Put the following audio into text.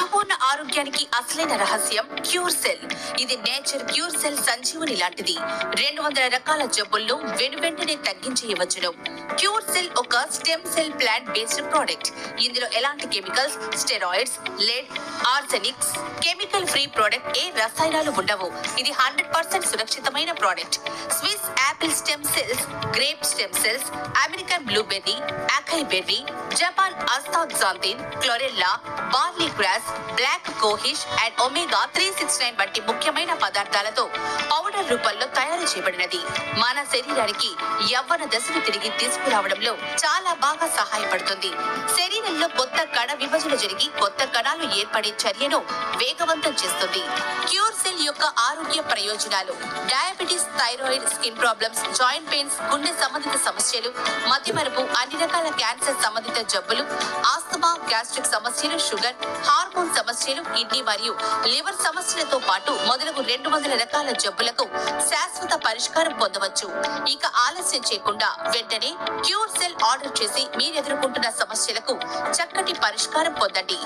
సంపూర్ణ ఆరోగ్యానికి అసలైన రహస్యం క్యూర్ సెల్. ఇది నేచర్ క్యూర్ సెల్ సంజీవని లాంటిది. 200 రకాల జబ్బులను వెనువెంటనే తగ్గించేయవచ్చును. క్యూర్ సెల్ ఒక stem cell plant based product. ఇందులో ఎలాంటి chemicals, steroids, lead, arsenics, chemical free product, ఏ రసాయనాలు ఉండవు. ఇది 100% సురక్షితమైన product. Swiss apple stem cells, grape stem cells, American blueberry, acai berry, Japan astaxanthin, chlorella, barley grass, black cohosh and omega 369 వంటి ముఖ్యమైన పదార్థాలతో పౌడర్ రూపంలో తయారు చేయబడినది. మన శరీరానికి యవ్వన దశను తిరిగి తీసుకురావడంలో చాలా బాగా సహాయపడుతుంది. శరీరంలో కొత్త కణ విభజన జరిగి కొత్త కణాలు ఏర్పడే చర్యను వేగవంతం చేస్తుంది. క్యూర్ సెల్ యొక్క ఆరోగ్య ప్రయోజనాలు: diabetes, thyroid, skin problems, joint pains, గుండె సంబంధిత సమస్యలు, మతిమరుపు, అన్ని రకాల క్యాన్సర్ సంబంధిత జబ్బులు, ఆస్తమా, గ్యాస్ట్రిక్ సమస్యలు, షుగర్, హార్మోన్ సమస్యలు, కిడ్నీ మరియు లివర్ సమస్యలతో పాటు మొదలగు 200 రకాల జబ్బులకు శాశ్వత పరిష్కారం పొందవచ్చు. ఇక ఆలస్యం చేయకుండా వెంటనే క్యూర్ సెల్ ఆర్డర్ చేసి మీరు ఎదుర్కొంటున్న సమస్యలకు చక్కటి పరిష్కారం పొందండి.